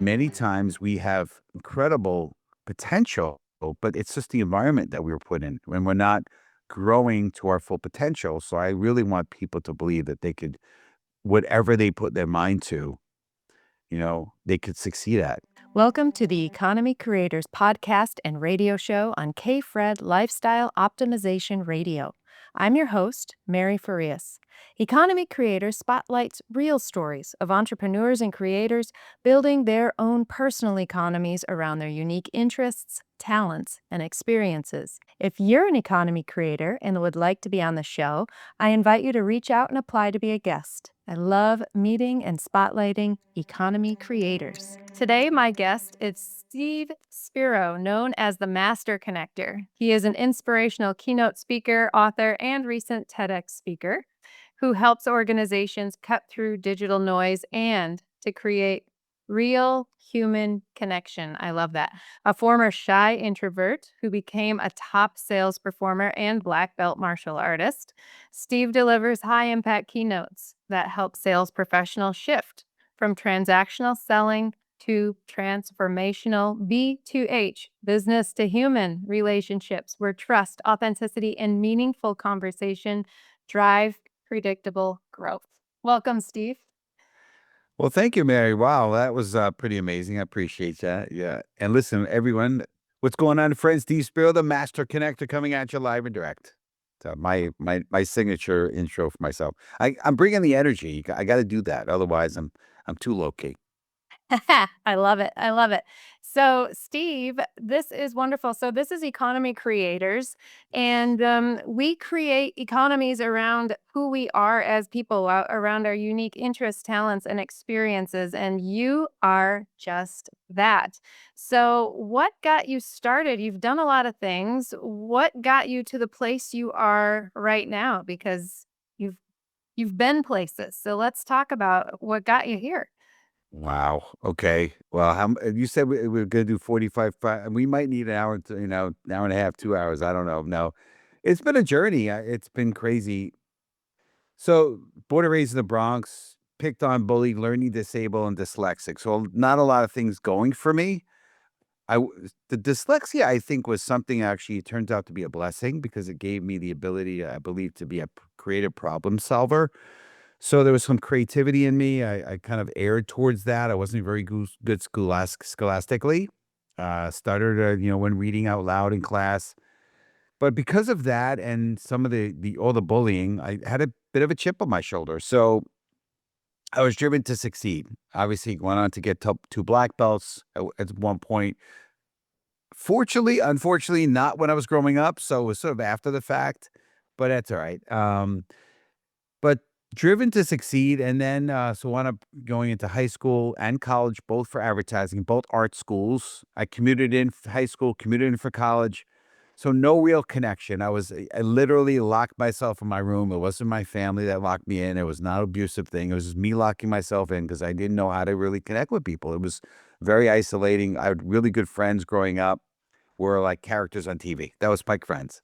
many times we have incredible potential, but it's just the environment that we were put in when we're not growing to our full potential. So I really want people to believe that they could, whatever they put their mind to, they could succeed at. Welcome to the Economy Creators podcast and radio show on K-Fred Lifestyle Optimization Radio. I'm your host, Mary Farias. Economy Creators spotlights real stories of entrepreneurs and creators building their own personal economies around their unique interests, talents, and experiences. If you're an economy creator and would like to be on the show, I invite you to reach out and apply to be a guest. I love meeting and spotlighting economy creators. Today, my guest is Steve Spiro, known as the Master Connector. He is an inspirational keynote speaker, author, and recent TEDx speaker who helps organizations cut through digital noise and to create real human connection. I love that. A former shy introvert who became a top sales performer and black belt martial artist, Steve delivers high-impact keynotes that help sales professionals shift from transactional selling to transformational B2H, business to human relationships, where trust, authenticity, and meaningful conversation drive predictable growth. Welcome, Steve. Well, thank you, Mary. Wow, that was pretty amazing. I appreciate that. Yeah. And listen, everyone, what's going on, friends? Steve Spiro, the Master Connector, coming at you live and direct. So my signature intro for myself. I'm bringing the energy. I got to do that. Otherwise, I'm too low key. I love it. I love it. So, Steve, this is wonderful. So, this is Economy Creators, and we create economies around who we are as people, around our unique interests, talents, and experiences. And you are just that. So, what got you started? You've done a lot of things. What got you to the place you are right now? Because you've you've been places. So, let's talk about what got you here. Wow. Okay. Well, you said we were going to do 45, we might need an hour, an hour and a half, 2 hours. I don't know. No, it's been a journey. It's been crazy. So, born and raised in the Bronx, picked on, bullied, learning disabled, and dyslexic. So, not a lot of things going for me. The dyslexia, I think, was something actually it turns out to be a blessing because it gave me the ability, I believe, to be a creative problem solver. So there was some creativity in me. I kind of erred towards that. I wasn't very good scholastically. Stuttered, when reading out loud in class. But because of that and some of the all the bullying, I had a bit of a chip on my shoulder. So I was driven to succeed. Obviously, went on to get two black belts at one point. Fortunately, unfortunately, not when I was growing up. So it was sort of after the fact, but that's all right. But driven to succeed, and then, so wound up going into high school and college, both for advertising, both art schools. I commuted in for high school, commuted in for college. So no real connection. I literally locked myself in my room. It wasn't my family that locked me in. It was not an abusive thing. It was just me locking myself in because I didn't know how to really connect with people. It was very isolating. I had really good friends growing up, were like characters on TV. That was my friends.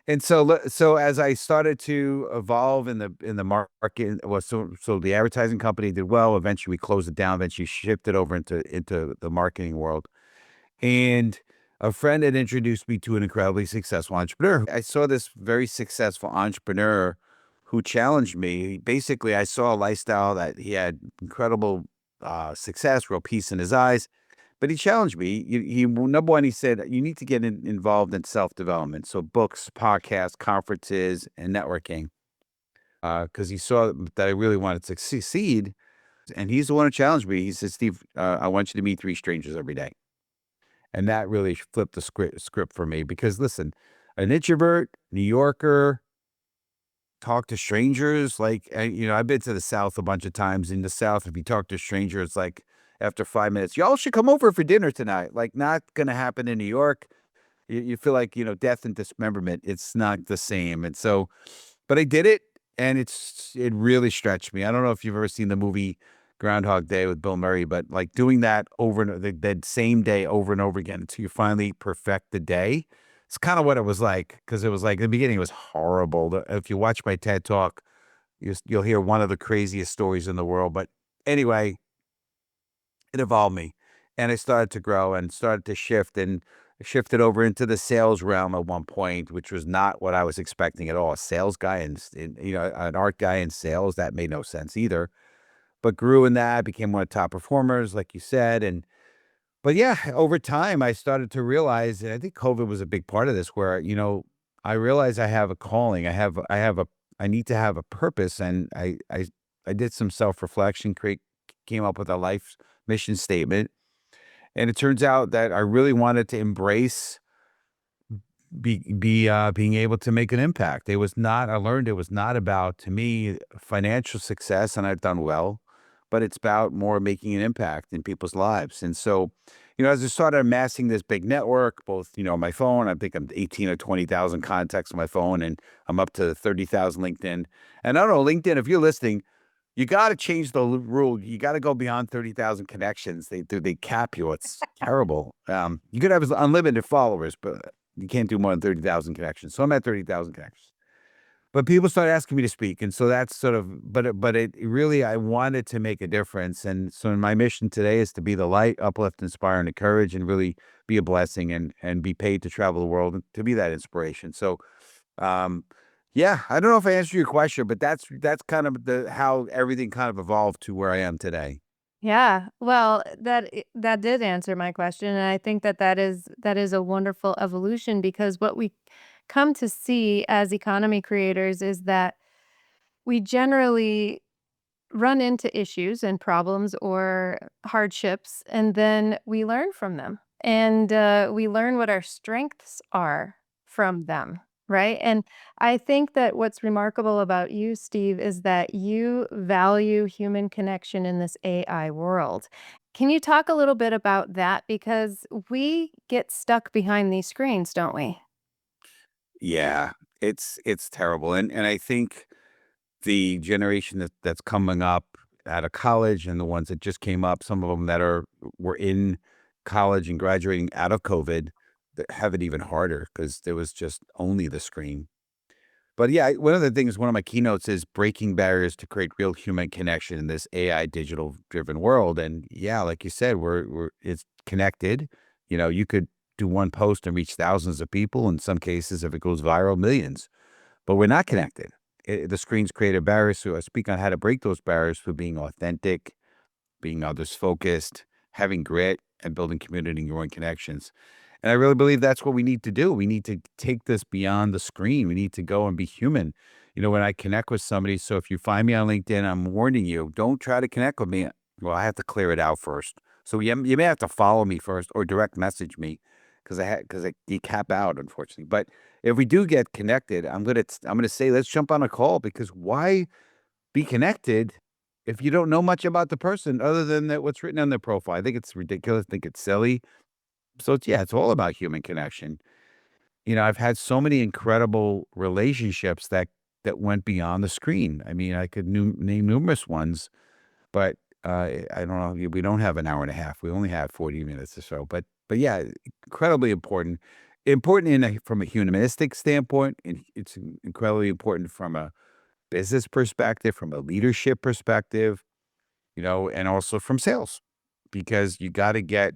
And so as I started to evolve in the market, well, so the advertising company did well. Eventually, we closed it down. Eventually, shifted over into the marketing world. And a friend had introduced me to an incredibly successful entrepreneur. I saw this very successful entrepreneur who challenged me. Basically, I saw a lifestyle that he had incredible success, real peace in his eyes. But he challenged me. Number one, he said, you need to get involved in self-development. So books, podcasts, conferences, and networking. Because he saw that I really wanted to succeed. And he's the one who challenged me. He said, Steve, I want you to meet three strangers every day. And that really flipped the script for me. Because listen, an introvert, New Yorker, talk to strangers. Like, I've been to the South a bunch of times. In the South, if you talk to strangers, like after 5 minutes, y'all should come over for dinner tonight. Like, not going to happen in New York. You feel like, death and dismemberment. It's not the same. And so, but I did it, and it really stretched me. I don't know if you've ever seen the movie Groundhog Day with Bill Murray, but like doing that over and that same day over and over again until you finally perfect the day. It's kind of what it was like, because it was like, in the beginning, it was horrible. If you watch my TED Talk, you'll hear one of the craziest stories in the world. But anyway, it evolved me. and I started to grow and started to shift and shifted over into the sales realm at one point, which was not what I was expecting at all. A sales guy and an art guy in sales, that made no sense either. But grew in that, became one of the top performers, like you said. And but yeah, over time I started to realize, and I think COVID was a big part of this, where, I realized I have a calling. I need to have a purpose. And I did some self-reflection, came up with a life mission statement. And it turns out that I really wanted to embrace being able to make an impact. I learned it was not about, to me, financial success, and I've done well, but it's about more making an impact in people's lives. And so, as I started amassing this big network, both, on my phone, I think I'm 18 or 20,000 contacts on my phone, and I'm up to 30,000 LinkedIn. And I don't know, LinkedIn, if you're listening, you gotta change the rule. You gotta go beyond 30,000 connections. They cap you. It's terrible. You could have unlimited followers, but you can't do more than 30,000 connections. So I'm at 30,000 connections. But people started asking me to speak, and so that's sort of but it really, I wanted to make a difference. And so my mission today is to be the light, uplift, inspire, and encourage, and really be a blessing and be paid to travel the world and to be that inspiration. So, um, yeah, I don't know if I answered your question, but that's kind of the how everything kind of evolved to where I am today. Yeah, well, that did answer my question, and I think that is a wonderful evolution because what we come to see as economy creators is that we generally run into issues and problems or hardships, and then we learn from them. And we learn what our strengths are from them, right? And I think that what's remarkable about you, Steve, is that you value human connection in this AI world. Can you talk a little bit about that? Because we get stuck behind these screens, don't we? Yeah, it's terrible. And I think the generation that's coming up out of college and the ones that just came up, some of them that were in college and graduating out of COVID, that have it even harder because there was just only the screen. But yeah, one of the things, one of my keynotes is breaking barriers to create real human connection in this AI digital driven world. And yeah, like you said, it's connected. You could do one post and reach thousands of people. In some cases, if it goes viral, millions. But we're not connected. The screens create a barrier. So I speak on how to break those barriers for being authentic, being others focused, having grit, and building community and growing connections. And I really believe that's what we need to do. We need to take this beyond the screen. We need to go and be human. When I connect with somebody, so if you find me on LinkedIn, I'm warning you, don't try to connect with me. Well, I have to clear it out first. So you may have to follow me first or direct message me because you cap out, unfortunately. But if we do get connected, I'm gonna say let's jump on a call, because why be connected if you don't know much about the person other than what's written on their profile? I think it's ridiculous. I think it's silly. So it's all about human connection. I've had so many incredible relationships that went beyond the screen. I mean, I could name numerous ones, but I don't know. We don't have an hour and a half. We only have 40 minutes or so. But yeah, incredibly important. Important from a humanistic standpoint, and it's incredibly important from a business perspective, from a leadership perspective, and also from sales, because you got to get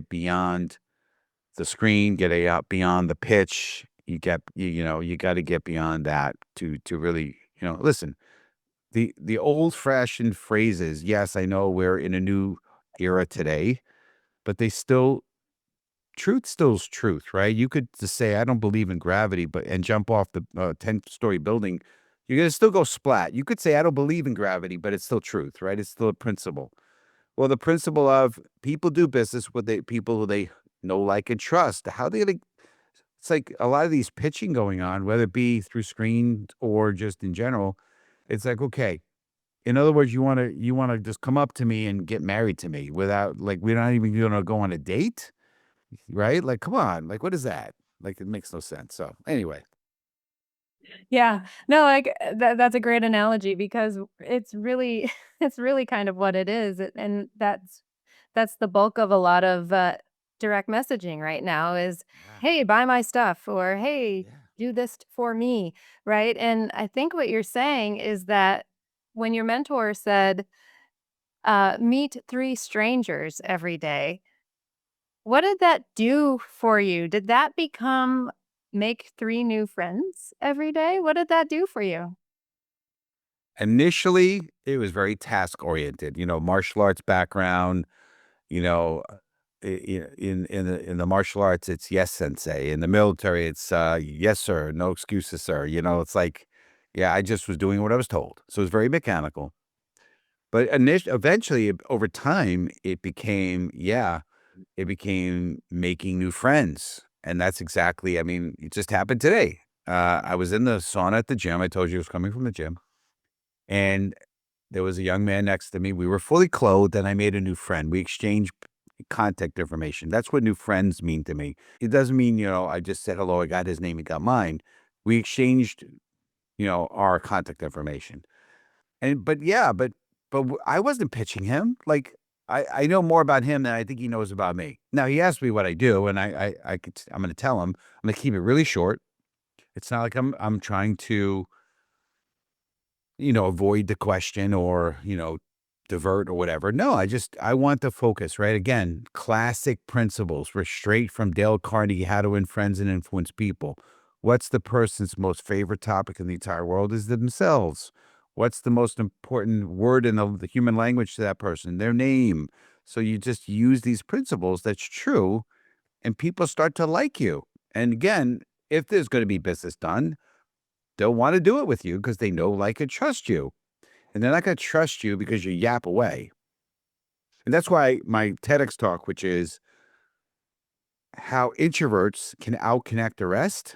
beyond the screen, out beyond the pitch. You got to get beyond that to really, listen. The old-fashioned phrases, yes, I know we're in a new era today, but they still truth still's truth, right? You could just say, "I don't believe in gravity," and jump off the 10-story building. You're gonna still go splat. You could say, "I don't believe in gravity," but it's still truth, right? It's still a principle. Well, the principle of people do business with people who they know, like, and trust. How they gonna It's like a lot of these pitching going on, whether it be through screens or just in general. It's like, okay, in other words, you wanna just come up to me and get married to me without, like, we're not even gonna go on a date, right? Like, come on, like, what is that? Like, it makes no sense. So, anyway. Yeah. No, like, that's a great analogy because it's really it's really kind of what it is, and that's the bulk of a lot of, direct messaging right now is, Yeah, "Hey, buy my stuff," or, "Hey, yeah. do this for me," right? And I think what you're saying is that when your mentor said, meet three strangers every day. What did that do for you? Did that become make three new friends every day? What did that do for you? Initially, it was very task oriented, martial arts background, you know, in the martial arts, it's yes, sensei. In the military, it's yes, sir, no excuses, sir. It's like, yeah, I just was doing what I was told. So it's very mechanical. But eventually, over time, it became making new friends. And that's exactly, I mean, it just happened today. I was in the sauna at the gym. I told you I was coming from the gym. And there was a young man next to me. We were fully clothed, and I made a new friend. We exchanged contact information. That's what new friends mean to me. It doesn't mean, I just said hello, I got his name, he got mine. We exchanged, our contact information. But yeah, I wasn't pitching him. Like, I know more about him than I think he knows about me. Now he asked me what I do, and I'm going to tell him. I'm going to keep it really short. It's not like I'm trying to avoid the question or, divert or whatever. No, I want to focus, right? Again, classic principles. We're straight from Dale Carnegie, How to Win Friends and Influence People. What's the person's most favorite topic in the entire world is themselves. What's the most important word in the human language to that person? Their name. So you just use these principles. That's true. And people start to like you. And again, if there's going to be business done, they'll want to do it with you because they know, like, and trust you. And they're not going to trust you because you yap away. And that's why my TEDx talk, which is how introverts can outconnect the rest.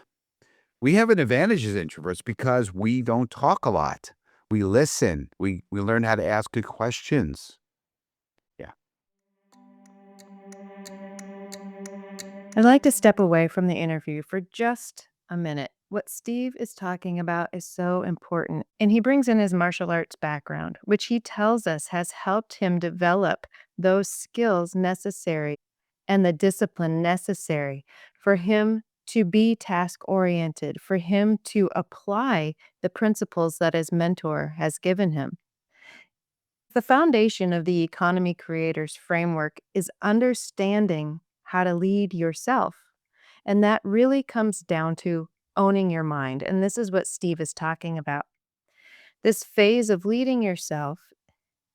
We have an advantage as introverts because we don't talk a lot. We listen. We learn how to ask good questions. Yeah. I'd like to step away from the interview for just a minute. What Steve is talking about is so important. And he brings in his martial arts background, which he tells us has helped him develop those skills necessary and the discipline necessary for him to be task oriented, for him to apply the principles that his mentor has given him. The foundation of the economy creators framework is understanding how to lead yourself. And that really comes down to owning your mind. And this is what Steve is talking about. This phase of leading yourself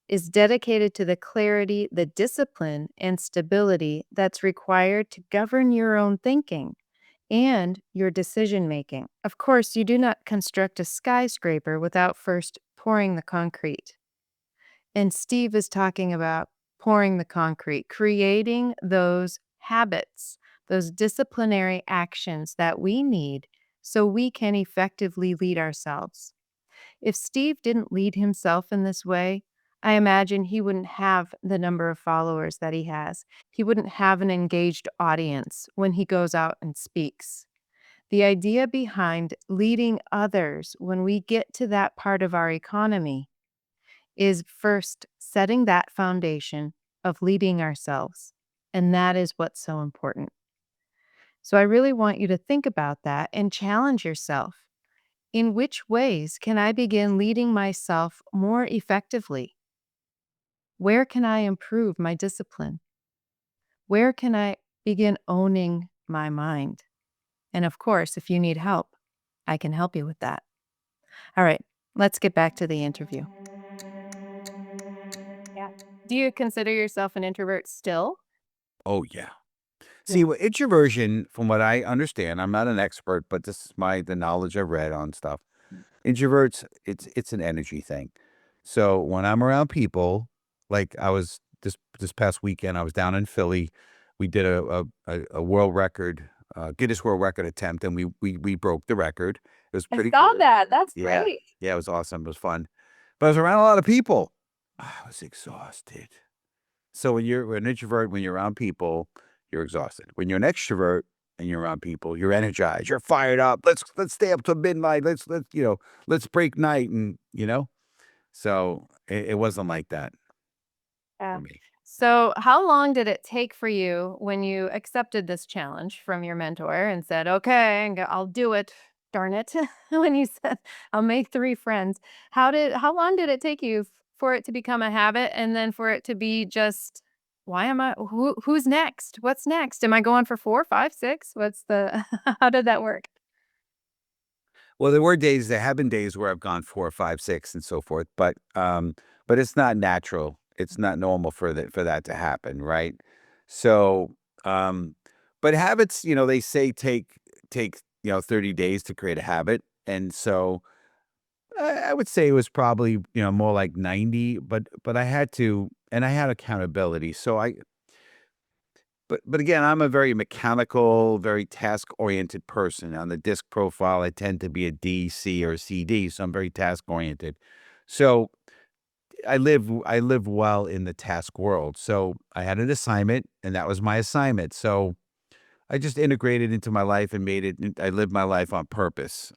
is dedicated to the clarity, the discipline, and stability that's required to govern your own thinking and your decision making. Of course, you do not construct a skyscraper without first pouring the concrete. And Steve is talking about pouring the concrete, creating those habits, those disciplinary actions that we need so we can effectively lead ourselves. If Steve didn't lead himself in this way, I imagine he wouldn't have the number of followers that he has. He wouldn't have an engaged audience when he goes out and speaks. The idea behind leading others when we get to that part of our economy is first setting that foundation of leading ourselves. And that is what's so important. So I really want you to think about that and challenge yourself. In which ways can I begin leading myself more effectively? Where can I improve my discipline? Where can I begin owning my mind? And of course, if you need help, I can help you with that. All right, let's get back to the interview. Yeah. Do you consider yourself an introvert still? Oh, yeah. Yeah. See, introversion, from what I understand, I'm not an expert, but this is the knowledge I've read on stuff. Introverts, it's an energy thing. So when I'm around people, like I was this past weekend, I was down in Philly. We did a world record, Guinness World Record attempt, and we broke the record. It was I pretty saw cool. that. That's Yeah, great. yeah, it was awesome. It was fun, but I was around a lot of people. I was exhausted. So when you're an introvert, when you're around people, you're exhausted. When you're an extrovert and you're around people, you're energized, you're fired up. Let's stay up till midnight. Let's break night and. So it wasn't like that Yeah. for me. So, how long did it take for you when you accepted this challenge from your mentor and said, "Okay, I'll do it. Darn it." When you said, "I'll make three friends." How long did it take you for it to become a habit and then for it to be just, why am I, who's next? What's next? Am I going for 4, 5, 6? What's the, how did that work? Well, there have been days where I've gone 4, 5, 6, and so forth, but it's not natural. It's not normal for that to happen, right? So, um, but habits, they say take 30 days to create a habit, and so I would say it was probably more like 90, but I had to, and I had accountability. So but again, I'm a very mechanical, very task-oriented person. On the disc profile, I tend to be a D, C, or CD, so I'm very task-oriented. So I live well in the task world. So I had an assignment, and that was my assignment. So I just integrated into my life and made it. I lived my life on purpose.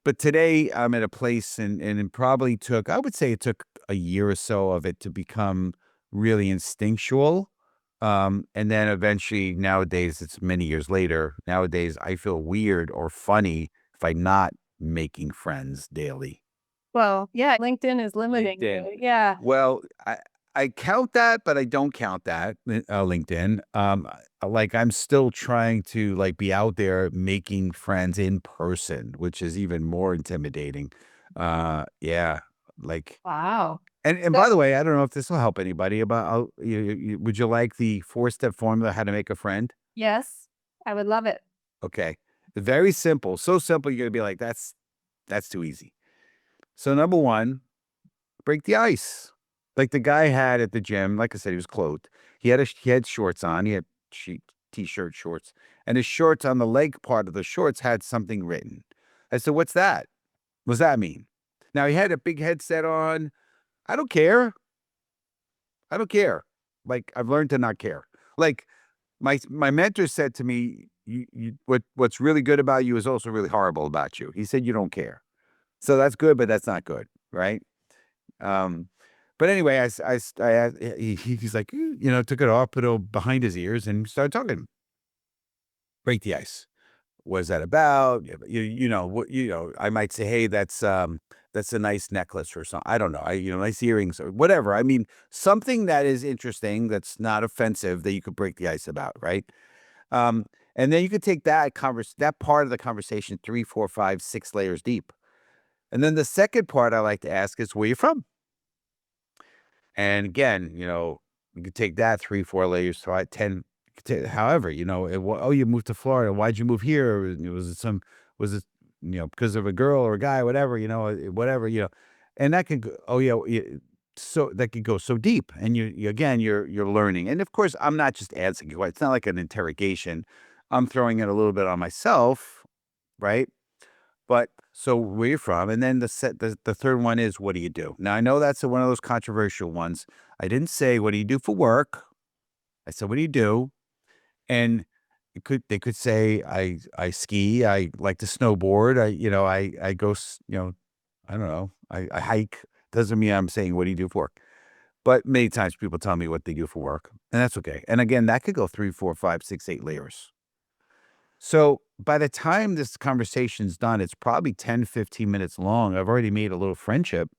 But today I'm at a place, and it probably took. I would say it took a year or so of it to become really instinctual. And then eventually, nowadays, it's many years later. Nowadays, I feel weird or funny if I'm not making friends daily. Well, yeah, LinkedIn is limiting LinkedIn. you. Yeah. Well, I count that, but I don't count that, LinkedIn. Like, I'm still trying to, like, be out there making friends in person, which is even more intimidating. Yeah, like Wow. and by the way, I don't know if this will help anybody, but would you like the four-step formula, how to make a friend? Yes, I would love it. Okay. Very simple. So simple, you're gonna be like, "That's too easy." So, number 1, break the ice. Like the guy had at the gym, like I said, he was clothed. He had shorts on, he had sheet t-shirt shorts, and his shorts on the leg part of the shorts had something written. I said, "What's that? What's that mean?" Now he had a big headset on. I don't care. I don't care. Like, I've learned to not care. Like, my mentor said to me, what's really good about you is also really horrible about you." He said, "You don't care." So that's good, but that's not good, right? Um, but anyway, I asked, he's like, took it off, put it behind his ears, and started talking. Break the ice. What is that about? Yeah, but I might say, hey, that's a nice necklace or something. I don't know. Nice earrings or whatever. I mean, something that is interesting, that's not offensive, that you could break the ice about, right? Um, and then you could take that part of the conversation 3, 4, 5, 6 layers deep. And then the second part I like to ask is, where you from? And again, you could take that 3, 4 layers, to 10, you could however, "Oh, you moved to Florida. Why'd you move here? Was it, because of a girl or a guy, whatever, whatever, and that can go, oh, yeah, yeah, so that could go so deep, and again, you're learning. And of course, I'm not just asking you. It's not like an interrogation. I'm throwing in a little bit on myself, right? But so where you from? And then the third one is, what do you do? Now I know that's one of those controversial ones. I didn't say, what do you do for work? I said, what do you do? And they could say, I ski, I like to snowboard, I go, I don't know, I hike. Doesn't mean I'm saying, what do you do for work? But many times people tell me what they do for work, and that's okay. And again, that could go 3, 4, 5, 6, 8 layers. So by the time this conversation's done, it's probably 10, 15 minutes long. I've already made a little friendship.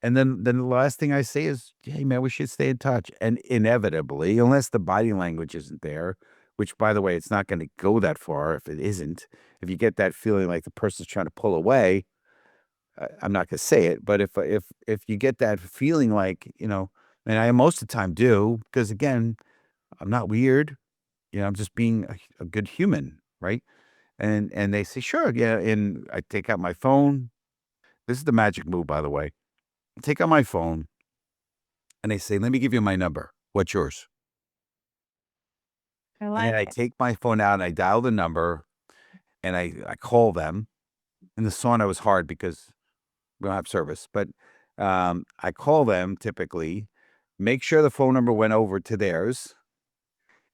And then the last thing I say is, hey, man, we should stay in touch. And inevitably, unless the body language isn't there, which, by the way, it's not going to go that far if it isn't. If you get that feeling like the person's trying to pull away, I'm not going to say it, but if you get that feeling, like, and I most of the time do, because again, I'm not weird. I'm just being a good human, right? And they say, "Sure, yeah," and I take out my phone. This is the magic move, by the way. I take out my phone, and they say, "Let me give you my number. What's yours?" I And like I it. take my phone out, and I dial the number, and I call them. And the sauna was hard because we don't have service, but, I call them typically, make sure the phone number went over to theirs,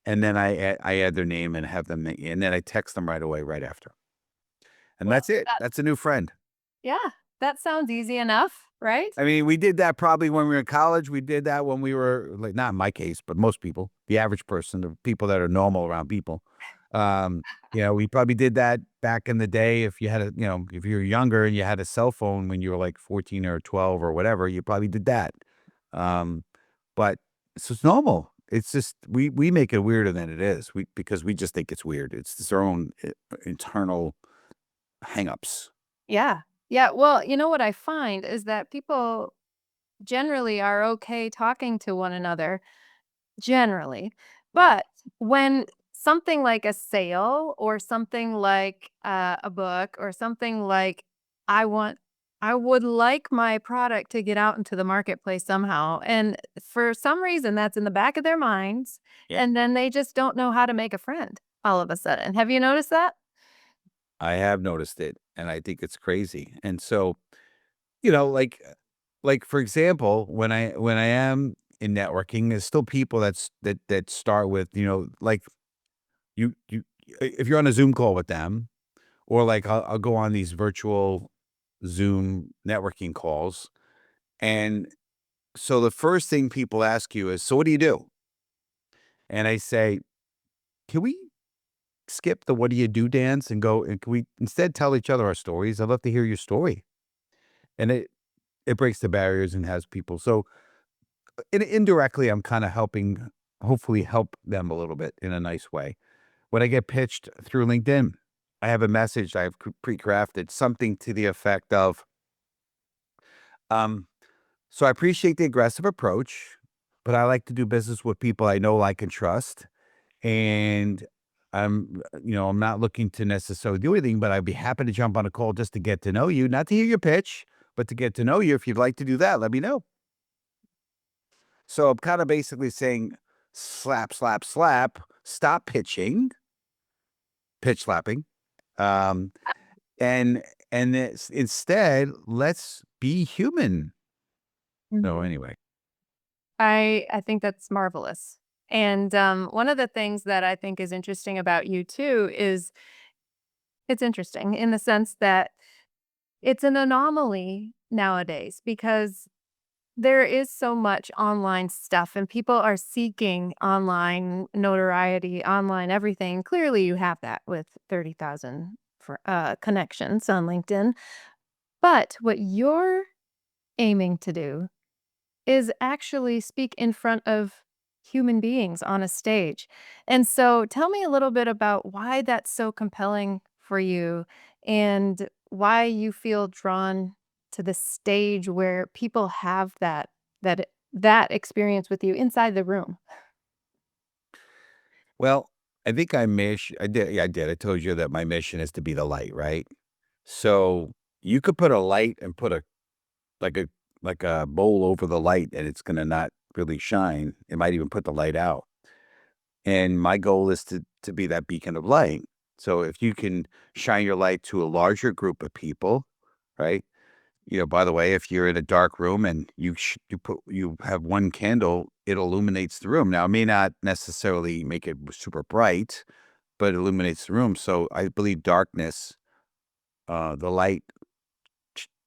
and then I add their name and have them, and then I text them right away, right after. And Well, that's it. That's a new friend. yeah, that sounds easy enough, right? I mean, we did that probably when we were in college. We did that when we were, like, not in my case, but most people, the average person, the people that are normal around people. Um, we probably did that back in the day. If you had if you were younger and you had a cell phone when you were like 14 or 12 or whatever, you probably did that. Um, but it's normal. It's just we make it weirder than it is. Because we just think it's weird. It's just our own internal hangups. Yeah. Yeah. Well, you know what I find is that people generally are okay talking to one another, generally. Yeah. But when something like a sale or something like a book or something like I want, I would like my product to get out into the marketplace somehow. And for some reason, that's in the back of their minds. Yeah. And then they just don't know how to make a friend all of a sudden. Have you noticed that? I have noticed it, and I think it's crazy. And so, you know, like for example, when I am in networking, there's still people that start with, like you if you're on a Zoom call with them, or like I'll go on these virtual Zoom networking calls, and so the first thing people ask you is, "So what do you do?" And I say, "Can we skip the what do you do dance and go and can we instead tell each other our stories? I'd love to hear your story." And it breaks the barriers and has people so indirectly, I'm kinda helping hopefully help them a little bit in a nice way. When I get pitched through LinkedIn, I have a message I've pre-crafted, something to the effect of, um, "So I appreciate the aggressive approach, but I like to do business with people I know, like, and trust, and I'm not looking to necessarily do anything, but I'd be happy to jump on a call just to get to know you, not to hear your pitch, but to get to know you. If you'd like to do that, let me know." So I'm kinda basically saying, slap, slap, slap, stop pitching, pitch slapping, um, and it's instead, let's be human. So Mhm. anyway. I think that's marvelous. And one of the things that I think is interesting about you too is it's interesting in the sense that it's an anomaly nowadays because there is so much online stuff and people are seeking online notoriety, online everything. Clearly, you have that with 30,000 for connections on LinkedIn. But what you're aiming to do is actually speak in front of human beings on a stage. And so tell me a little bit about why that's so compelling for you and why you feel drawn to the stage where people have that experience with you inside the room. Well, I think I did, yeah, I did. I told you that my mission is to be the light, right? So, you could put a light and put a like a like a bowl over the light, and it's gonna not really shine. It might even put the light out. And my goal is to be that beacon of light. So if you can shine your light to a larger group of people, right? By the way, if you're in a dark room and you have one candle, it illuminates the room. Now, it may not necessarily make it super bright, but it illuminates the room. So I believe darkness, the light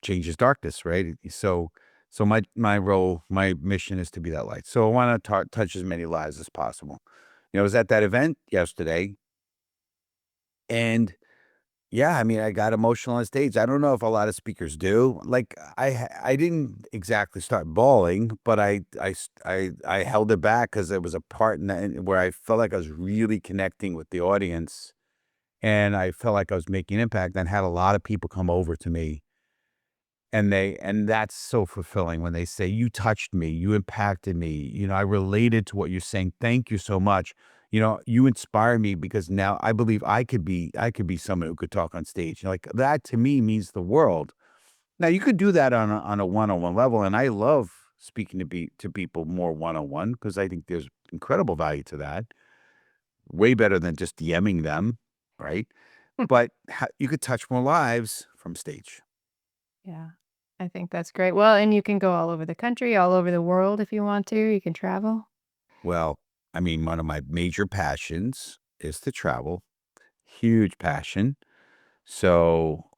changes darkness, right? So my role, my mission is to be that light. So I want to touch as many lives as possible. I was at that event yesterday, and yeah, I mean, I got emotional on stage. I don't know if a lot of speakers do. Like, I didn't exactly start bawling, but I held it back because there was a part where I felt like I was really connecting with the audience, and I felt like I was making impact. And had a lot of people come over to me, and that's so fulfilling when they say, "You touched me, you impacted me, I related to what you're saying. Thank you so much. You inspire me because now I believe I could be someone who could talk on stage." Like, that to me means the world. Now you could do that on a one-on-one level, and I love speaking to people more one-on-one because I think there's incredible value to that. Way better than just DMing them, right? But you could touch more lives from stage. Yeah. I think that's great. Well, and you can go all over the country, all over the world if you want to. You can travel. Well, I mean, one of my major passions is to travel, huge passion. So,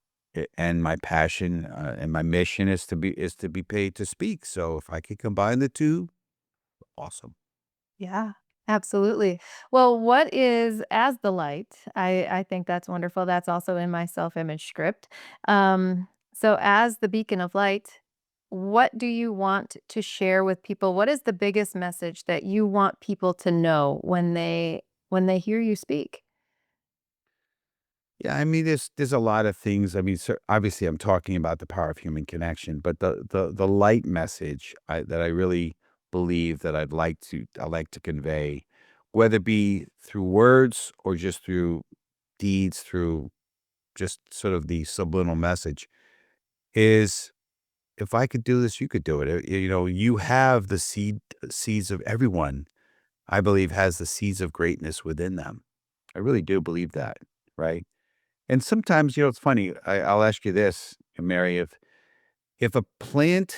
and my passion and my mission is to be paid to speak. So, if I could combine the two, awesome. Yeah. Absolutely. Well, what is as the light? I think that's wonderful. That's also in my self-image script. So as the beacon of light, what do you want to share with people? What is the biggest message that you want people to know when they hear you speak? Yeah, I mean, there's a lot of things. I mean, obviously, I'm talking about the power of human connection, but the light message that I really believe that I like to convey, whether it be through words or just through deeds, through just sort of the subliminal message, is if I could do this, you could do it. You know, you have the seeds of everyone. I believe has the seeds of greatness within them. I really do believe that, right? And sometimes, it's funny, I'll ask you this, Mary, if a plant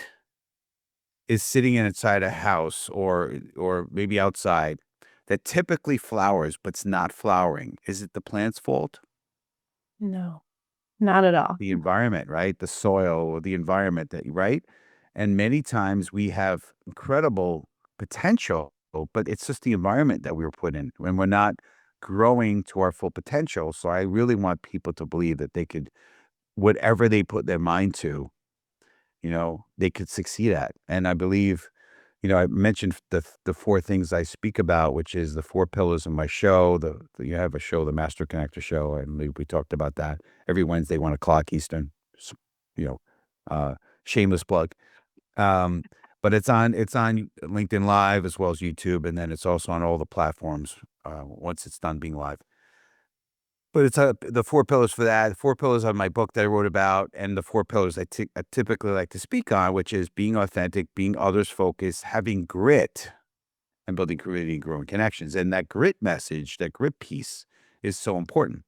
is sitting inside a house or maybe outside that typically flowers but's not flowering, is it the plant's fault? No, not at all. The environment, right? The soil or the environment that right? And many times we have incredible potential, but it's just the environment that we were put in when we're not growing to our full potential. So I really want people to believe that they could whatever they put their mind to, they could succeed at. And I believe, I mentioned the four things I speak about, which is the four pillars of my show. You have a show, the Master Connector Show, and we talked about that every Wednesday, 1 o'clock Eastern. You know, shameless plug. Um, but it's on LinkedIn Live as well as YouTube, and then it's also on all the platforms once it's done being live. But it's, the 4 pillars for that, 4 pillars on my book that I wrote about, and the 4 pillars I typically like to speak on, which is being authentic, being others focused, having grit, and building community and growing connections. And that grit message, that grit piece is so important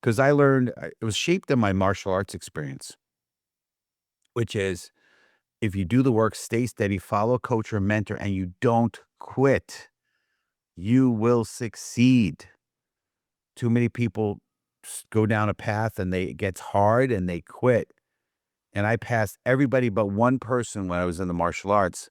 because I learned it was shaped in my martial arts experience, which is if you do the work, stay steady, follow a coach or mentor, and you don't quit, you will succeed. Too many people go down a path and it gets hard and they quit. And I passed everybody but one person when I was in the martial arts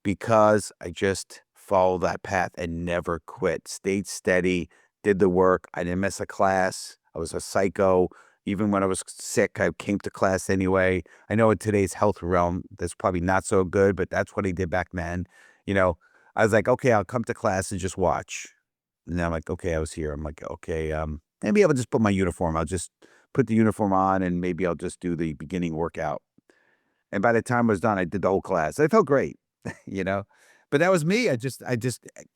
because I just followed that path and never quit. Stayed steady, did the work. I didn't miss a class. I was a psycho. Even when I was sick, I came to class anyway. I know in today's health realm, that's probably not so good, but that's what I did back then. You know, I was like, okay, I'll come to class and just watch. And then I'm like, okay, I was here. I'm like, okay, maybe I'll just put my uniform. I'll just put the uniform on and maybe I'll just do the beginning workout. And by the time I was done, I did the whole class. I felt great, you know? But that was me. I just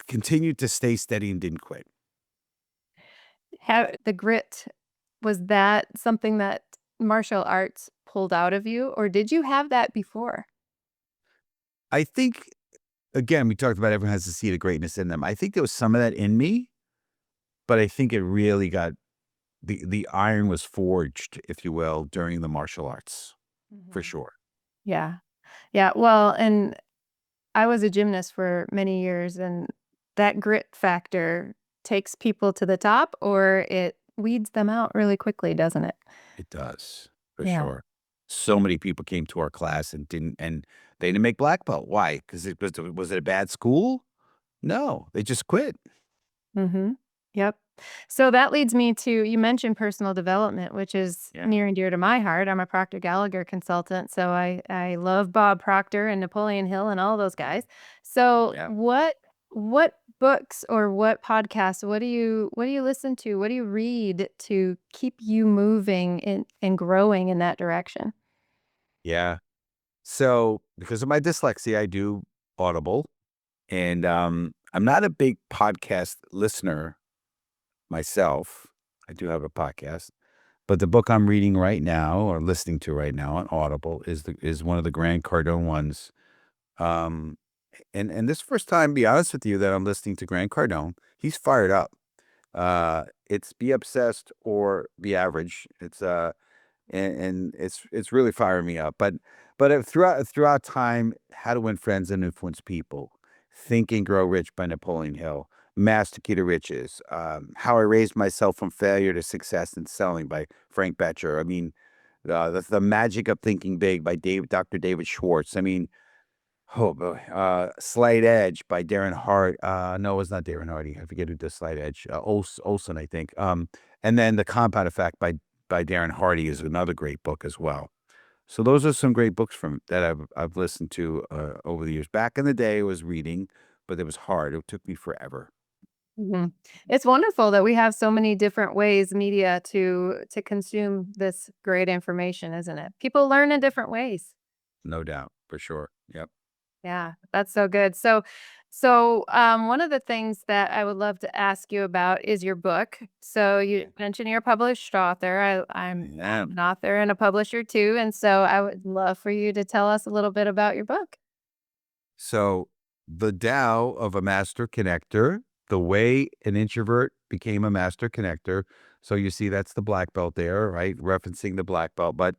continued to stay steady and didn't quit. The grit, was that something that martial arts pulled out of you, or did you have that before? I think again, we talked about everyone has a seed of greatness in them. I think there was some of that in me, but I think it really got the iron was forged, if you will, during the martial arts, for Mhm. sure. Yeah. Yeah, well, and I was a gymnast for many years, and that grit factor takes people to the top or it weeds them out really quickly, doesn't it? It does, for Yeah. sure. So many people came to our class and they didn't make black belt. Why? Because was it a bad school? No, they just quit. Mhm. Yep. So that leads me to you mentioned personal development, which is Yeah. near and dear to my heart. I'm a Proctor Gallagher consultant, so I love Bob Proctor and Napoleon Hill and all those guys. So Yeah. what books or what podcasts, what do you listen to? What do you read to keep you moving and growing in that direction? Yeah. So, because of my dyslexia, I do Audible, and, I'm not a big podcast listener myself. I do have a podcast, but the book I'm reading right now or listening to right now on Audible is one of the Grant Cardone ones. Um, and this first time, be honest with you, that I'm listening to Grant Cardone. He's fired up. It's Be Obsessed or Be Average. And it's really firing me up. But throughout time, How to Win Friends and Influence People, Think and Grow Rich by Napoleon Hill, Master Key to Riches, How I Raised Myself from Failure to Success in Selling by Frank Betcher. I mean, the Magic of Thinking Big by Dr. David Schwartz. I mean, Oh boy, Slight Edge by Darren Hart. No, it's not Darren Hardy. I forget who does Slight Edge. Olson, I think. And then The Compound Effect by Darren Hardy is another great book as well. So those are some great books from that I've listened to over the years. Back in the day, I was reading, but it was hard. It took me forever, Mhm. It's wonderful that we have so many different ways media to consume this great information, isn't it? People learn in different ways. no doubt, for sure. Yep. Yeah, that's so good. One of the things that I would love to ask you about is your book. So you mentioned you're a published author. I'm Yeah. an author and a publisher too, and so I would love for you to tell us a little bit about your book. So the Tao of a Master Connector, the way an introvert became a master connector. So you see, that's the black belt there, right? Referencing the black belt. But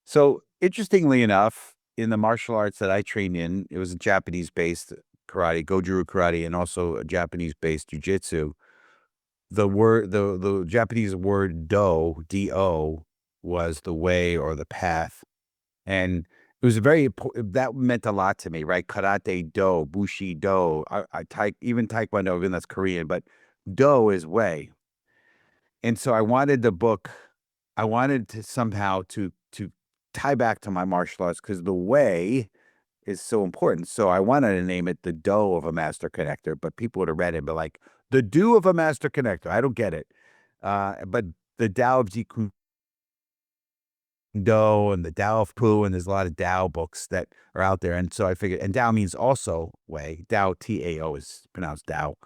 so interestingly enough, in the martial arts that I trained in, it was a Japanese based karate, Gojuru karate, and also a Japanese based jujitsu. The Japanese word do, was the way or the path. And it was that meant a lot to me, right? Karate do, Bushido, even Taekwondo, even that's Korean, but do is way. And so I wanted to somehow to tie back to my martial arts because the way is so important. So I wanted to name it the do of a master connector, but people would have read it and be like, the do of a master connector. I don't get it. But the Tao of Jeet Do and the Tao of Pu, and there's a lot of Tao books that are out there. And so I figured, and Tao means also way. Tao, Tao is pronounced Tao.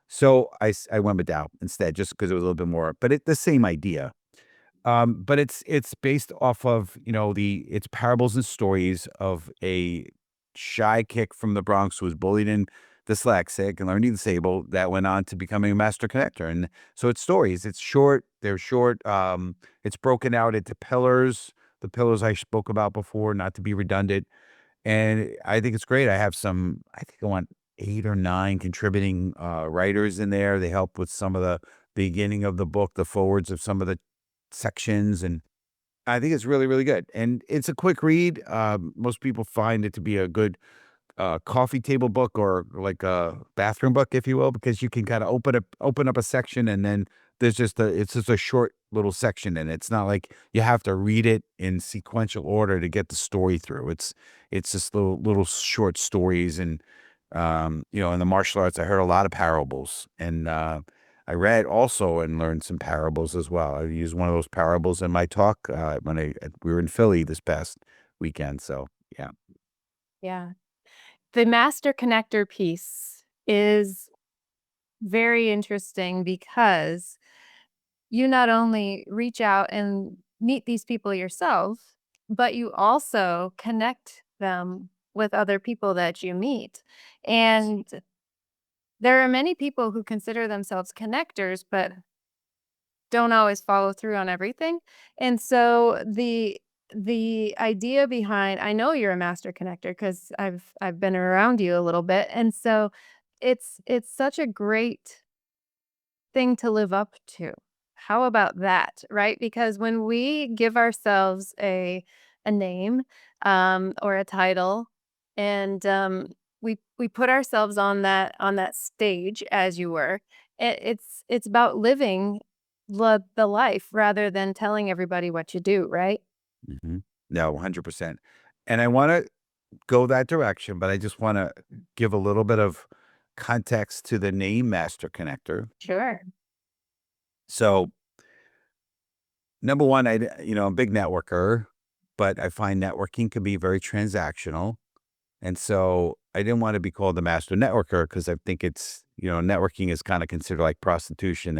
So I went with Tao instead, just because it was a little bit more, but the same idea. But it's based off of, it's parables and stories of a shy kick from the Bronx who was bullied and dyslexic and learning disabled that went on to becoming a master connector. And so it's stories. It's short. They're short. It's broken out into pillars. The pillars I spoke about before, not to be redundant. And I think it's great. I think I want 8 or 9 contributing writers in there. They help with some of the beginning of the book, the forwards of some of the sections, and I think it's really, really good. And it's a quick read. Most people find it to be a good coffee table book or like a bathroom book, if you will, because you can kind of open up a section and then it's just a short little section and it's not like you have to read it in sequential order to get the story through. It's just little short stories and in the martial arts I heard a lot of parables and I read also and learned some parables as well. I used one of those parables in my talk when we were in Philly this past weekend. So yeah. Yeah. The master connector piece is very interesting because you not only reach out and meet these people yourself, but you also connect them with other people that you meet. And there are many people who consider themselves connectors, but don't always follow through on everything. And so the idea behind I know you're a master connector because I've been around you a little bit. And so it's such a great thing to live up to. How about that, right? Because when we give ourselves a name, or a title, and we put ourselves on that stage, as you were, it's about living the life rather than telling everybody what you do, right? Mhm. No, 100%. And I wanna go that direction, but I just wanna give a little bit of context to the name Master Connector. Sure. So, number 1, I'm a big networker, but I find networking can be very transactional, and so I didn't wanna be called the master networker because I think networking is kinda considered like prostitution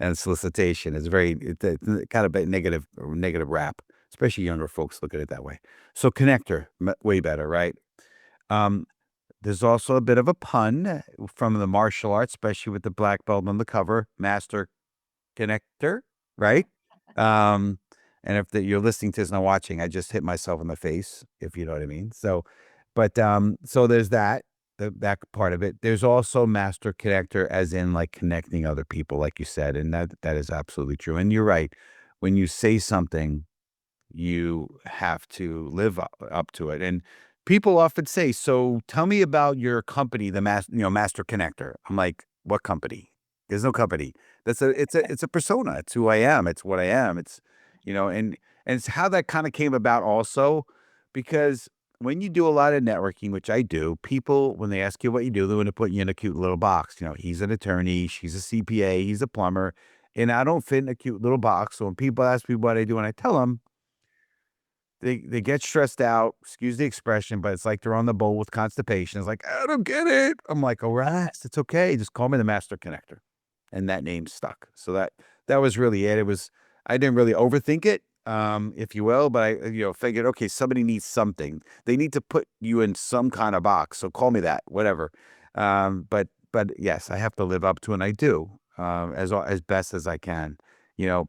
and solicitation. It's kind of a negative rap, especially younger folks look at it that way. So connector, way better, right? Um, there's also a bit of a pun from the martial arts, especially with the black belt on the cover, master connector, right? Um, and if you're listening to this, not watching, I just hit myself in the face, if you know what I mean. So there's that part of it. There's also master connector, as in like connecting other people, like you said, and that is absolutely true. And you're right. When you say something, you have to live up to it. And People often say, "So tell me about your company, the Master Connector." I'm like, "What company? There's no company. It's a persona. It's who I am. It's what I am. It's, and it's how that kind of came about also, because when you do a lot of networking, which I do, people, when they ask you what you do, they want to put you in a cute little box. He's an attorney, she's a CPA, he's a plumber, and I don't fit in a cute little box. So when people ask me what I do, and I tell them, they get stressed out, excuse the expression, but it's like they're on the bowl with constipation. It's like, "I don't get it." I'm like, "Oh, rest, it's okay, just call me the master connector," and that name stuck. So that was really it. It was I didn't really overthink it, if you will, but I, figured, "Okay, somebody needs something. They need to put you in some kinda box, so call me that, whatever." But yes, I have to live up to it, and I do, as best as I can, you know?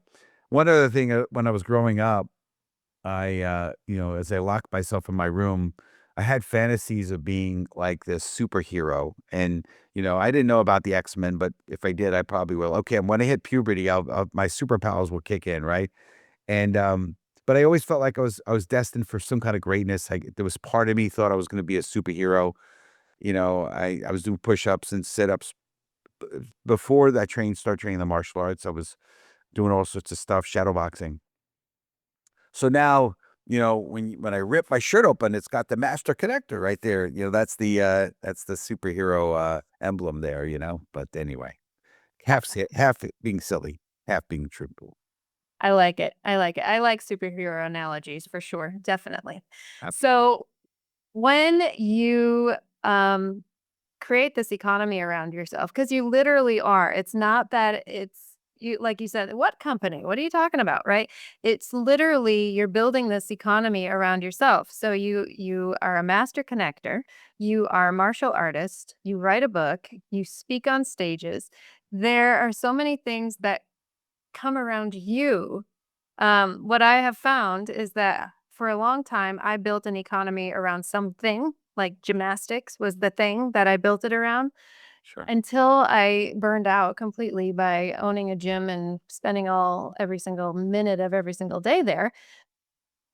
One other thing, when I was growing up, as I locked myself in my room, I had fantasies of being like this superhero. And, I didn't know about the X-Men, but if I did, I probably will. Okay. And when I hit puberty, my superpowers will kick in. Right. And, but I always felt like I was destined for some kind of greatness. There was part of me thought I was going to be a superhero. I was doing push-ups and sit-ups before that started training the martial arts. I was doing all sorts of stuff, shadow boxing. So now, when I rip my shirt open, it's got the master connector right there. That's the superhero emblem there, But anyway, half being silly, half being truthful. I like it. I like it. I like superhero analogies for sure, definitely. Absolutely. So, when you, create this economy around yourself, because you literally are, it's not that it's you like you said, "What company? What are you talking about?" Right? It's literally you're building this economy around yourself. So you are a master connector, you are a martial artist, you write a book, you speak on stages. There are so many things that come around you. What I have found is that for a long time, I built an economy around something, like gymnastics was the thing that I built it around Sure. until I burned out completely by owning a gym and spending every single minute of every single day there.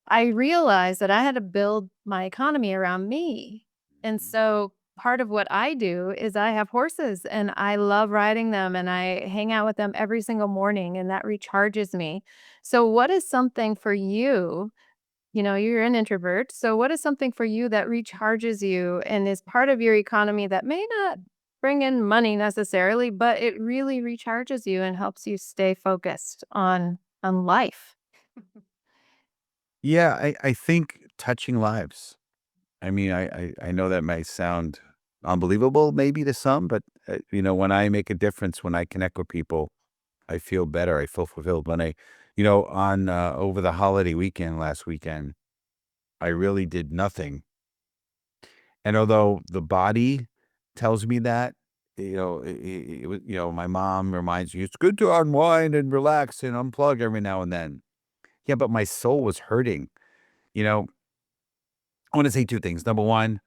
I realized that I had to build my economy around me. And Mhm. so part of what I do is I have horses and I love riding them and I hang out with them every single morning and that recharges me. So what is something for you? You're an introvert. So what is something for you that recharges you and is part of your economy that may not bring in money necessarily, but it really recharges you and helps you stay focused on life? Yeah, I think touching lives. I mean, I know that might sound unbelievable maybe to some, but when I make a difference, when I connect with people, I feel better. I feel fulfilled. When on over the holiday weekend last weekend, I really did nothing. And although the body tells me that, my mom reminds me it's good to unwind and relax and unplug every now and then. Yeah, but my soul was hurting. You know, I want to say two things. Number one,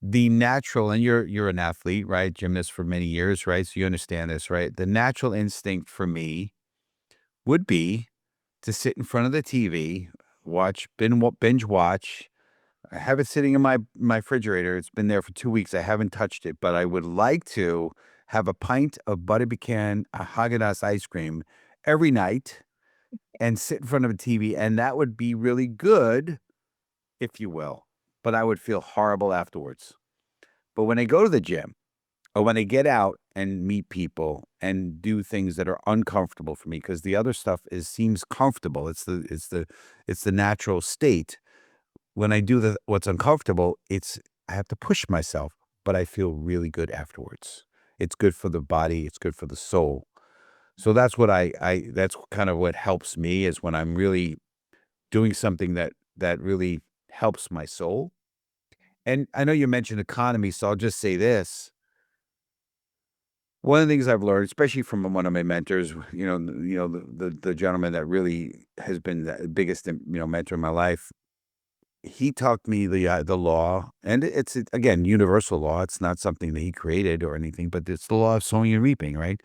the natural, and you're an athlete, right? Gymnast for many years, right? So you understand this, right? The natural instinct for me would be to sit in front of the TV, binge watch. I have it sitting in my refrigerator. It's been there for 2 weeks. I haven't touched it, but I would like to have a pint of butter pecan, Häagen-Dazs ice cream every night and sit in front of a TV, and that would be really good, if you will, but I would feel horrible afterwards. But when I go to the gym, or when I get out and meet people and do things that are uncomfortable for me, because the other stuff seems comfortable. It's the natural state. When I do what's uncomfortable, I have to push myself, but I feel really good afterwards. It's good for the body, it's good for the soul. So that's what that's kind of what helps me, is when I'm really doing something that really helps my soul. And I know you mentioned economy, so I'll just say this. One of the things I've learned, especially from one of my mentors, the gentleman that really has been the biggest, mentor in my life. He taught me the law, and it's again universal law. It's not something that he created or anything, but it's the law of sowing and reaping, right?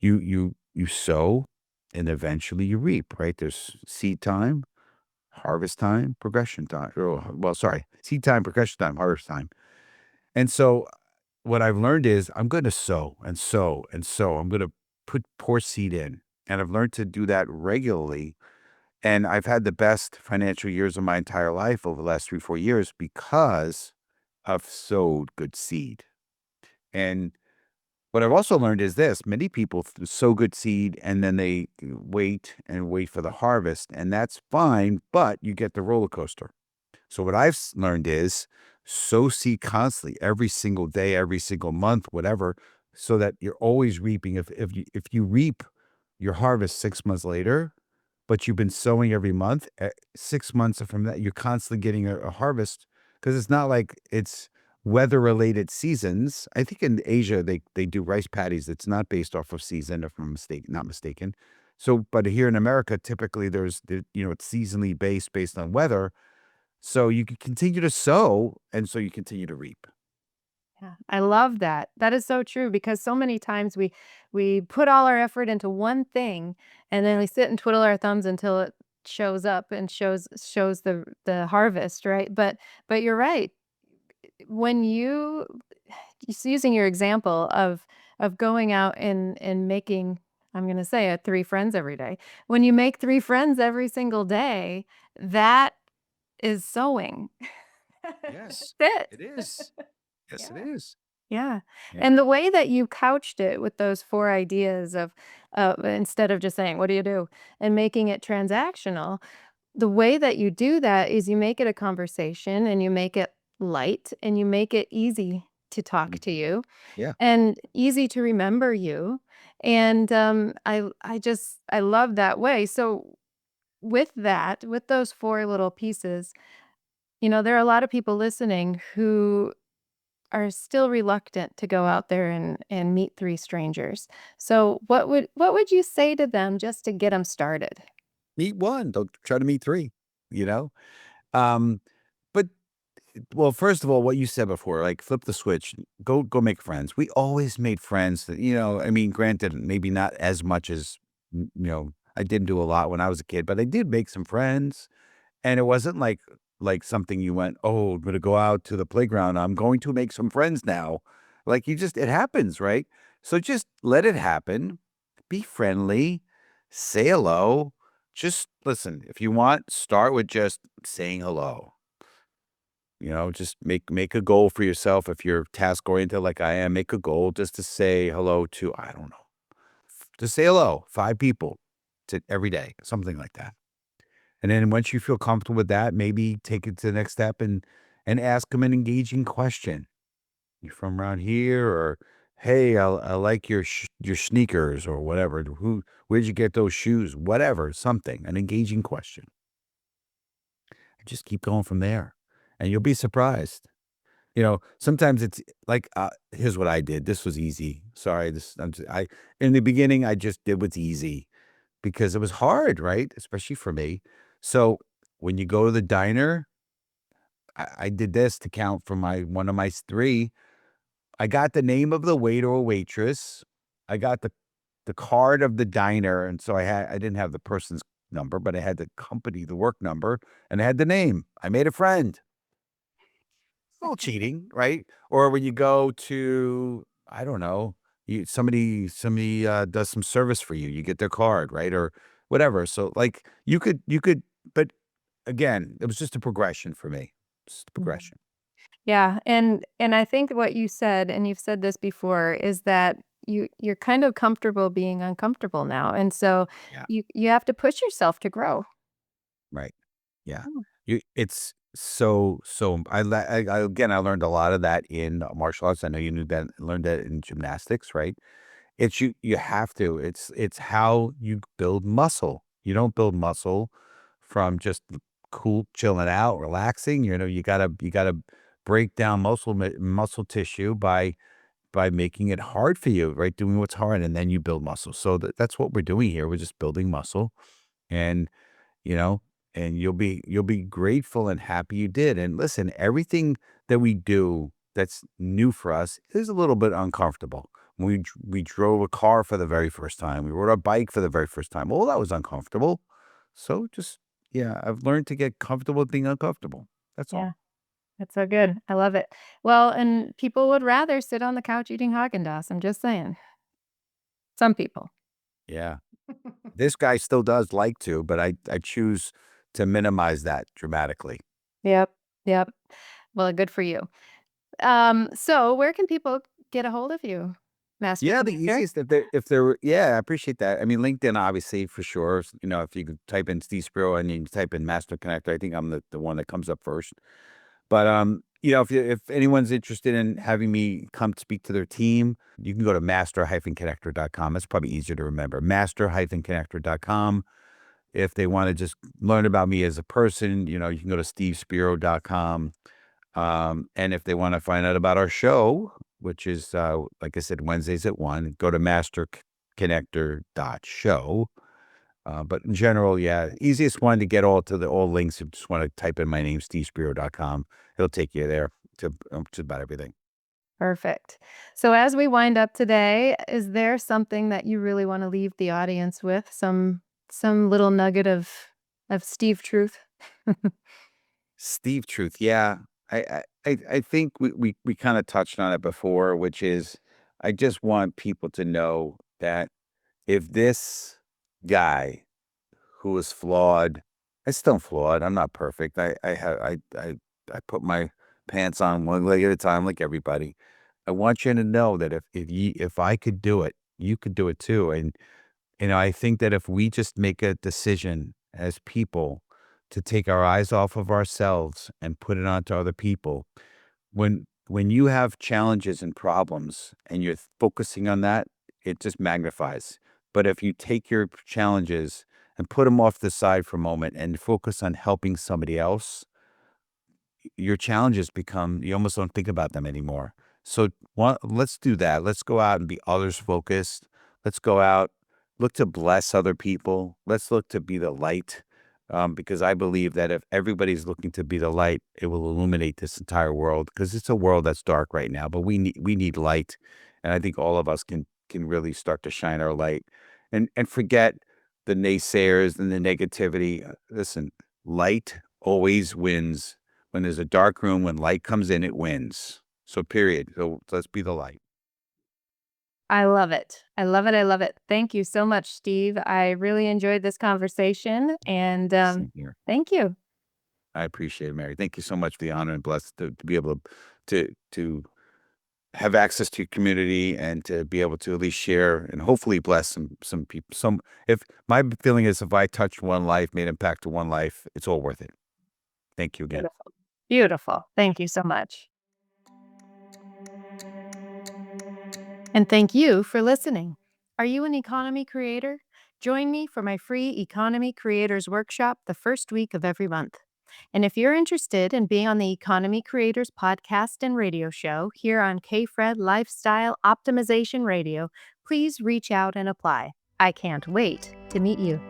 You sow, and eventually you reap, right? There's seed time, harvest time, progression time. Well, sorry, seed time, progression time, harvest time. And so what I've learned is I'm going to sow and sow and sow. I'm going to pour seed in. And I've learned to do that regularly. And I've had the best financial years of my entire life over the last 3, 4 years because I've sowed good seed. And what I've also learned is this: many people sow good seed and then they wait and wait for the harvest. And that's fine, but you get the roller coaster. So what I've learned is sow seed constantly, every single day, every single month, whatever, so that you're always reaping. If you reap your harvest 6 months later, but you've been sowing every month, 6 months from that, you're constantly getting a harvest because it's not like it's weather related seasons. I think in Asia they do rice paddies. It's not based off of season, if I'm not mistaken. So, but here in America, typically it's seasonally based on weather, so you can continue to sow, and so you continue to reap. Yeah, I love that. That is so true because so many times we put all our effort into one thing and then we sit and twiddle our thumbs until it shows up and shows the harvest, right? But you're right. When you just using your example of going out and making, I'm going to say it, 3 friends every day. When you make 3 friends every single day, that is sowing. That's Yes, it. it is. Yes, it Yeah. is. Yeah, Yeah. and the way that you couched it with those 4 ideas of, instead of just saying, "What do you do?" and making it transactional, the way that you do that is you make it a conversation and you make it light and you make it easy to talk Mm, to you yeah. and easy to remember you, and, I love that way. So, with that, with those 4 little pieces, there are a lot of people listening who are still reluctant to go out there and meet 3 strangers. So what would you say to them just to get them started? Meet 1, don't try to meet 3, you know? Um, but well, first of all, what you said before, like, flip the switch, go make friends. We always made friends that, I mean, granted, maybe not as much as, I didn't do a lot when I was a kid, but I did make some friends. And it wasn't like something you went, "Oh, I'm gonna go out to the playground. I'm going to make some friends now." Like, it happens, right? So just let it happen. Be friendly. Say hello. Just listen, if you want, start with just saying hello. Just make a goal for yourself. If you're task oriented like I am, make a goal just to say hello to, I don't know, just say hello, 5 people to every day, something like that. And then once you feel comfortable with that, maybe take it to the next step and ask them an engaging question. "You from around here?" Or, "Hey, I like your sneakers," or whatever. Where'd you get those shoes?" Whatever, something, an engaging question. And just keep going from there, and you'll be surprised. Sometimes it's like, here's what I did. This was easy. Sorry, in the beginning, I just did what's easy because it was hard, right? Especially for me. So when you go to the diner, I did this to count for my one of my 3. I got the name of the waiter or waitress. I got the card of the diner, and so I didn't have the person's number, but I had the company, the work number, and I had the name. I made a friend. A little cheating, right? Or when you go to, I don't know, somebody does some service for you, you get their card, right? Or whatever. So, like, you could, but again, it was just a progression for me. Just a Mhm. progression. Yeah, and I think what you said, and you've said this before, is that you're kind of comfortable being uncomfortable now, and so Yeah. you have to push yourself to grow. Right. Yeah. Mm, It's so I learned a lot of that in martial arts. I know you knew that, learned that in gymnastics, right? You have to. It's how you build muscle. You don't build muscle from just cool chilling out, relaxing. You gotta break down muscle tissue by making it hard for you, right? Doing what's hard, and then you build muscle. So that's what we're doing here. We're just building muscle, and you know, and you'll be grateful and happy you did. And listen, everything that we do that's new for us is a little bit uncomfortable. When we drove a car for the very first time, we rode a bike for the very first time. Well, that was uncomfortable. So just Yeah, I've learned to get comfortable with being uncomfortable. That's all. Yeah, that's so good. I love it. Well, and people would rather sit on the couch eating Haagen-Dazs, I'm just saying. Some people. Yeah. This guy still does like to, but I choose to minimize that dramatically. Yep, yep. Well, good for you. So where can people get a hold of you, master Yeah, the communicator? easiest if there were yeah, I appreciate that. I mean, LinkedIn, obviously, for sure. You know, if you could type in Steve Spiro and you type in Master Connector, I think I'm the one that comes up first. But, you know, if anyone's interested in having me come speak to their team, you can go to master-connector.com. That's probably easier to remember. Master-connector.com. If they wanna just learn about me as a person, you know, you can go to stevespiro.com. And if they wanna find out about our show, which is, like I said, Wednesdays at 1, go to masterconnector.show. But in general, yeah, easiest one to get all links, if you just wanna type in my name, stevespiro.com. It'll take you there to about everything. Perfect. So as we wind up today, is there something that you really wanna leave the audience with? Some little nugget of Steve truth? Steve Truth, yeah. I think we kinda touched on it before, which is I just want people to know that if this guy who is flawed. I still am flawed. I'm not perfect. I put my pants on one leg at a time like everybody. I want you to know that if I could do it, you could do it too. And you know, I think that if we just make a decision as people to take our eyes off of ourselves and put it onto other people, when you have challenges and problems and you're focusing on that, it just magnifies. But if you take your challenges and put them off the side for a moment and focus on helping somebody else, your challenges become you almost don't think about them anymore. So let's do that. Let's go out and be others focused. Let's go out, look to bless other people. Let's look to be the light. Because I believe that if everybody's looking to be the light, it will illuminate this entire world. Because it's a world that's dark right now, but we need light, and I think all of us can really start to shine our light, and forget the naysayers and the negativity. Listen, light always wins when there's a dark room, when light comes in, it wins. So period. So let's be the light. I love it. I love it, I love it. Thank you so much, Steve. I really enjoyed this conversation, and, Same here. thank you. I appreciate it, Mary. Thank you so much for the honor and blessed to be able to have access to your community and to be able to at least share and hopefully bless some people. Some if my feeling is if I touch one life, made impact to one life, it's all worth it. Thank you again. Beautiful. Beautiful. Thank you so much. And thank you for listening. Are you an economy creator? Join me for my free Economy Creators Workshop the first week of every month. And if you're interested in being on the Economy Creators podcast and radio show here on KFred Lifestyle Optimization Radio, please reach out and apply. I can't wait to meet you.